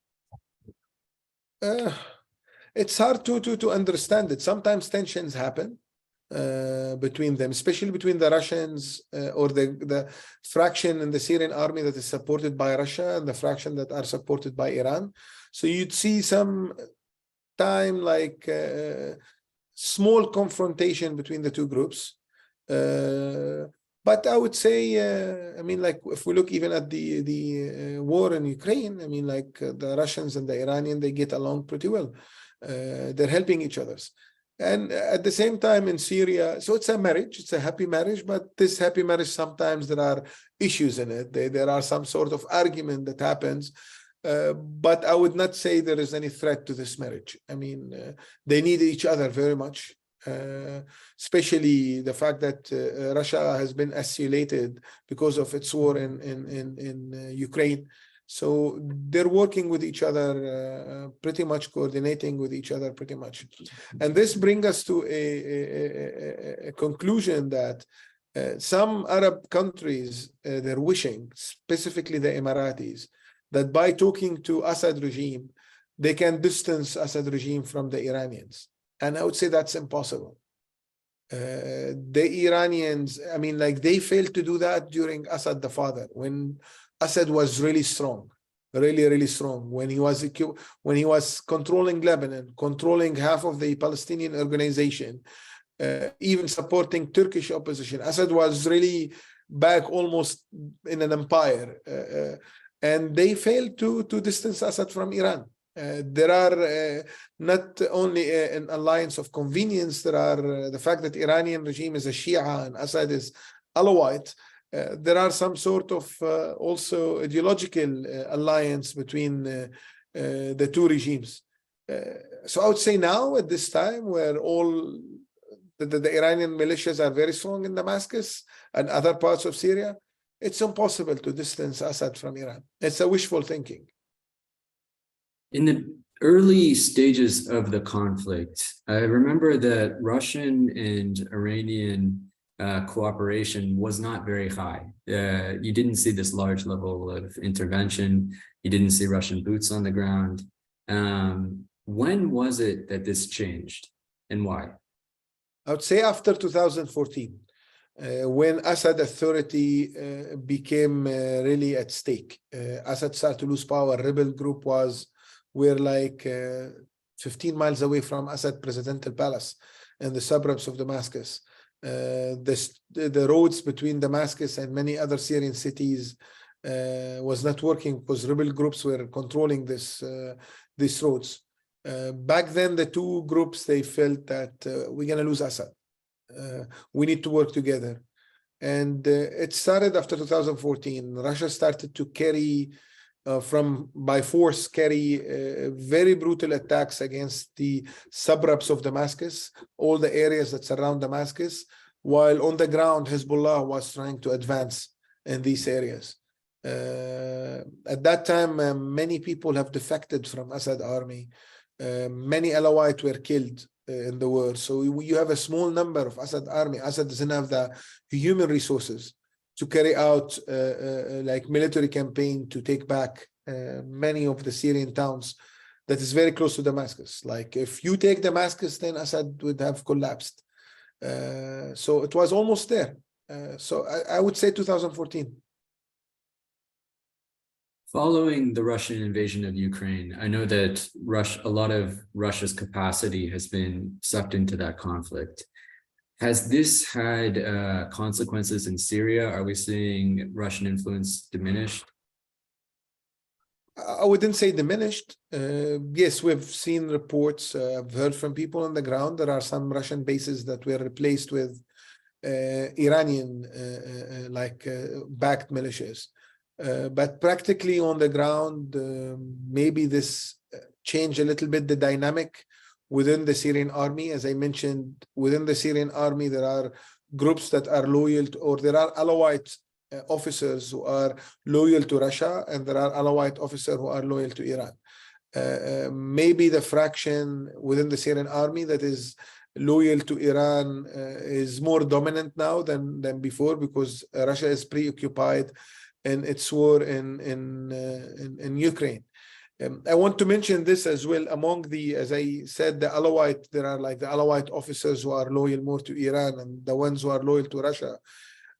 It's hard to understand it. Sometimes tensions happen between them, especially between the Russians or the fraction in the Syrian army that is supported by Russia and the fraction that are supported by Iran. So you'd see some time like small confrontation between the two groups. But I would say, I mean, like if we look even at the war in Ukraine, I mean, like the Russians and the Iranian, they get along pretty well. They're helping each other. And at the same time in Syria, so it's a marriage, it's a happy marriage, but this happy marriage, sometimes there are issues in it. There are some sort of argument that happens. But I would not say there is any threat to this marriage. I mean, they need each other very much, especially the fact that Russia has been isolated because of its war in Ukraine. So they're working with each other, pretty much coordinating with each other pretty much. And this brings us to a conclusion that Some Arab countries, they're wishing, specifically the Emiratis, that by talking to Assad regime, they can distance Assad regime from the Iranians. And I would say that's impossible. The Iranians, I mean, like they failed to do that during Assad the father, when Assad was really strong, really strong. When he was controlling Lebanon, controlling half of the Palestinian organization, even supporting Turkish opposition. Assad was really back almost in an empire, and they failed to distance Assad from Iran. There are not only an alliance of convenience, there are the fact that Iranian regime is a Shia and Assad is Alawite. There are some sort of also ideological alliance between the two regimes. So I would say now at this time where all the Iranian militias are very strong in Damascus and other parts of Syria, it's impossible to distance Assad from Iran. It's a wishful thinking. In the early stages of the conflict, I remember that Russian and Iranian cooperation was not very high. You didn't see this large level of intervention. You didn't see Russian boots on the ground. When was it that this changed and why? I would say after 2014, when Assad authority became really at stake. Assad started to lose power. Rebel group were like 15 miles away from Assad presidential palace in the suburbs of Damascus. The roads between Damascus and many other Syrian cities was not working because rebel groups were controlling these roads. Back then, the two groups, they felt that we're going to lose Assad. We need to work together. And it started after 2014. Russia started to carry by force, very brutal attacks against the suburbs of Damascus, all the areas that surround Damascus, while on the ground, Hezbollah was trying to advance in these areas. At that time, many people have defected from Assad army. Many Alawite were killed in the war. So you have a small number of Assad army. Assad doesn't have the human resources to carry out like military campaign to take back many of the Syrian towns that is very close to Damascus. Like if you take Damascus, then Assad would have collapsed. So it was almost there. So I would say 2014. Following the Russian invasion of Ukraine, I know that a lot of Russia's capacity has been sucked into that conflict. Has this had consequences in Syria? Are we seeing Russian influence diminished? I wouldn't say diminished. Yes, we've seen reports, I've heard from people on the ground. There are some Russian bases that were replaced with Iranian backed militias. But practically on the ground, maybe this changed a little bit the dynamic within the Syrian army. As I mentioned, within the Syrian army, there are groups that are loyal to, or there are Alawite officers who are loyal to Russia, and there are Alawite officers who are loyal to Iran. Maybe the fraction within the Syrian army that is loyal to Iran is more dominant now than before, because Russia is preoccupied in its war in Ukraine. I want to mention this as well. Among the, as I said, the Alawite, there are like the Alawite officers who are loyal more to Iran and the ones who are loyal to Russia.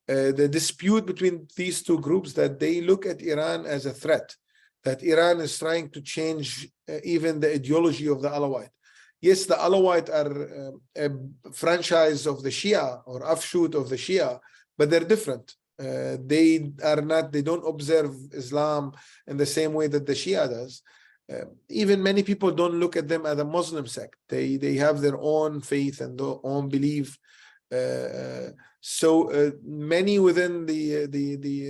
The dispute between these two groups, that they look at Iran as a threat, that Iran is trying to change even the ideology of the Alawite. Yes, the Alawite are a franchise of the Shia or offshoot of the Shia, but they're different. They don't observe Islam in the same way that the Shia does. Even many people don't look at them as a Muslim sect. They have their own faith and their own belief. So many within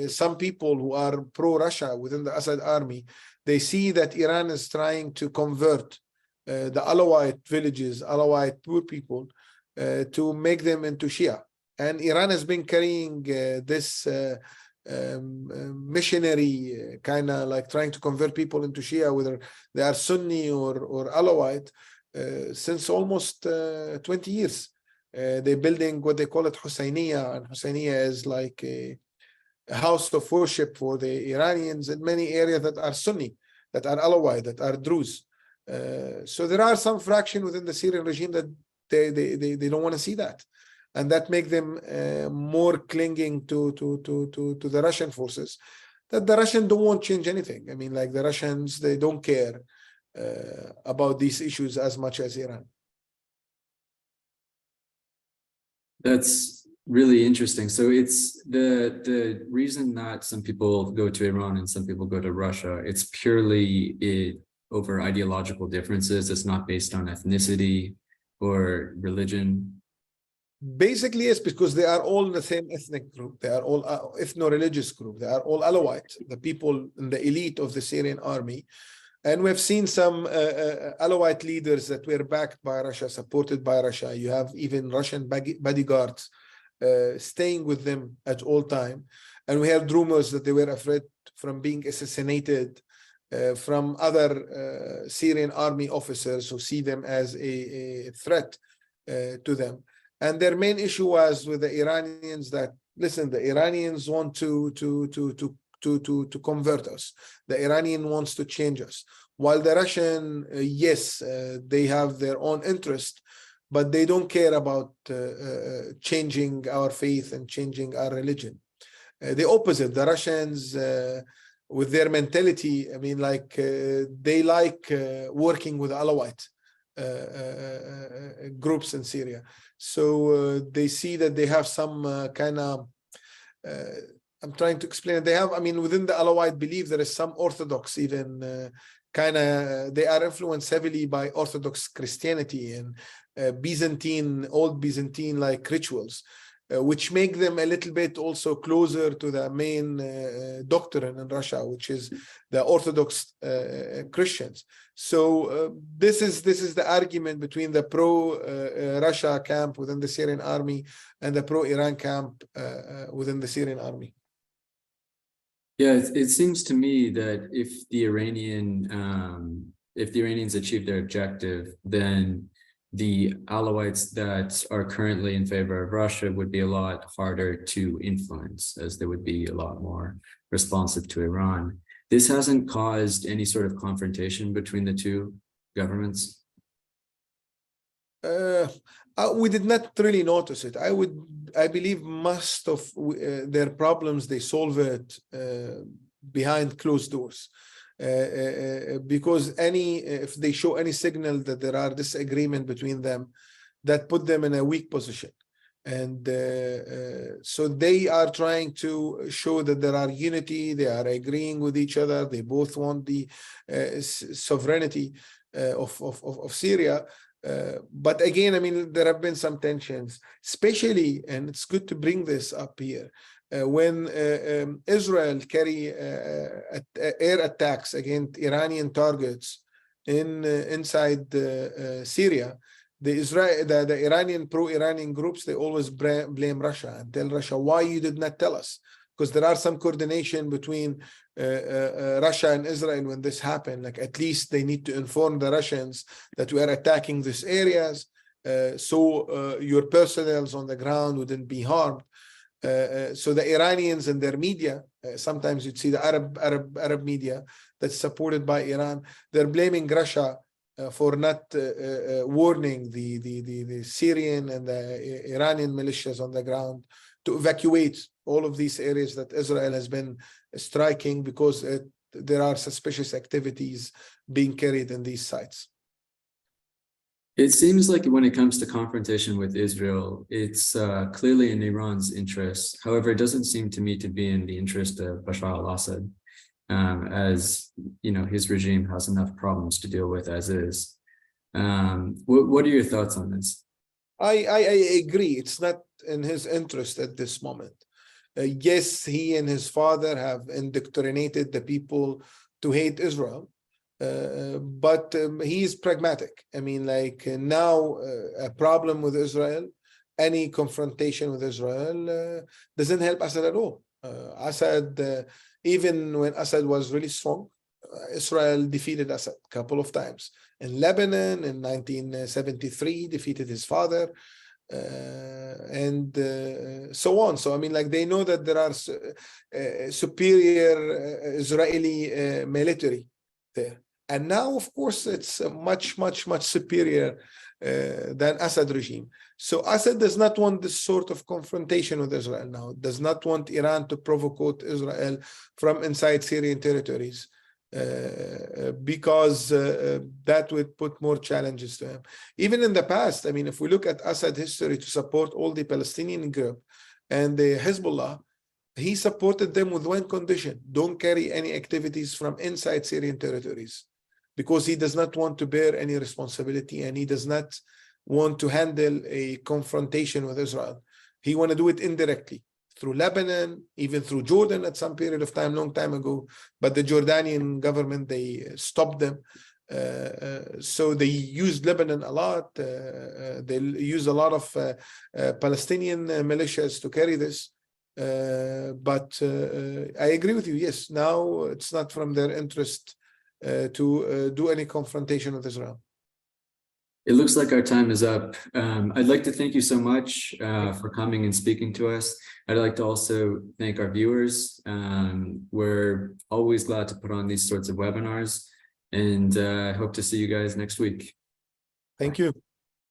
some people who are pro-Russia within the Assad army, they see that Iran is trying to convert the Alawite villages, Alawite poor people, to make them into Shia. And Iran has been carrying this missionary kind of like trying to convert people into Shia, whether they are Sunni or Alawite, since almost 20 years. They're building what they call it Husseiniya, and Husseiniya is like a house of worship for the Iranians in many areas that are Sunni, that are Alawite, that are Druze. So there are some fraction within the Syrian regime that they don't want to see that, and that make them more clinging to the Russian forces. That the Russians don't want to change anything. I mean, like the Russians, they don't care about these issues as much as Iran. That's really interesting. So it's the reason that some people go to Iran and some people go to Russia, it's purely over ideological differences. It's not based on ethnicity or religion. Basically, yes, because they are all in the same ethnic group. They are all ethno-religious group. They are all Alawite, the people in the elite of the Syrian army. And we've seen some Alawite leaders that were backed by Russia, supported by Russia. You have even Russian bodyguards staying with them at all time. And we heard rumors that they were afraid from being assassinated from other Syrian army officers who see them as a threat to them. And their main issue was with the Iranians that, listen, the Iranians want to convert us. The Iranian wants to change us. While the Russian, yes, they have their own interest, but they don't care about changing our faith and changing our religion. The opposite, the Russians, with their mentality, I mean, like they like working with Alawite groups in Syria. So they see that they have some kind of, I'm trying to explain it. They have, I mean, within the Alawite belief, there is some Orthodox even kind of, they are influenced heavily by Orthodox Christianity and Byzantine, old Byzantine like rituals, which make them a little bit also closer to the main doctrine in Russia, which is the Orthodox Christians. So this is the argument between the pro-Russia camp within the Syrian army and the pro-Iran camp within the Syrian army. Yeah, it seems to me that if the Iranians achieve their objective, then the Alawites that are currently in favor of Russia would be a lot harder to influence, as they would be a lot more responsive to Iran. This hasn't caused any sort of confrontation between the two governments? We did not really notice it. I believe most of their problems, they solve it behind closed doors. Because if they show any signal that there are disagreement between them, that put them in a weak position. And so they are trying to show that there are unity, they are agreeing with each other, they both want the sovereignty of Syria. But again, I mean, there have been some tensions, especially, and it's good to bring this up here, when Israel carry air attacks against Iranian targets inside Syria. The Iranian pro-Iranian groups, they always blame Russia and tell Russia, why you did not tell us? Because there are some coordination between Russia and Israel when this happened. Like, at least they need to inform the Russians that we are attacking these areas, so your personnel on the ground wouldn't be harmed. So the Iranians and their media, sometimes you'd see the Arab media that's supported by Iran, they're blaming Russia for not warning the Syrian and the Iranian militias on the ground to evacuate all of these areas that Israel has been striking, because there are suspicious activities being carried in these sites. It seems like when it comes to confrontation with Israel, it's clearly in Iran's interest. However, it doesn't seem to me to be in the interest of Bashar al-Assad, as you know, his regime has enough problems to deal with as is. What are your thoughts on this? I agree. It's not in his interest at this moment. Yes, he and his father have indoctrinated the people to hate Israel. But he is pragmatic. I mean, like now, a problem with Israel, any confrontation with Israel doesn't help Assad at all. Assad, even when Assad was really strong, Israel defeated Assad a couple of times. In Lebanon, in 1973, defeated his father. and so on. So I mean, like, they know that there are superior Israeli military there, and now of course it's much superior than Assad regime. So Assad does not want this sort of confrontation with Israel now, does not want Iran to provoke Israel from inside Syrian territories, because that would put more challenges to him. Even in the past, I mean, if we look at Assad history to support all the Palestinian group and the Hezbollah, he supported them with one condition: don't carry any activities from inside Syrian territories, because he does not want to bear any responsibility, and he does not want to handle a confrontation with Israel. He want to do it indirectly, through Lebanon, even through Jordan at some period of time, long time ago. But the Jordanian government, they stopped them. So they used Lebanon a lot. They used a lot of Palestinian militias to carry this. But I agree with you. Yes, now it's not from their interest to do any confrontation with Israel. It looks like our time is up. I'd like to thank you so much for coming and speaking to us. I'd like to also thank our viewers. We're always glad to put on these sorts of webinars, and I hope to see you guys next week. Thank you.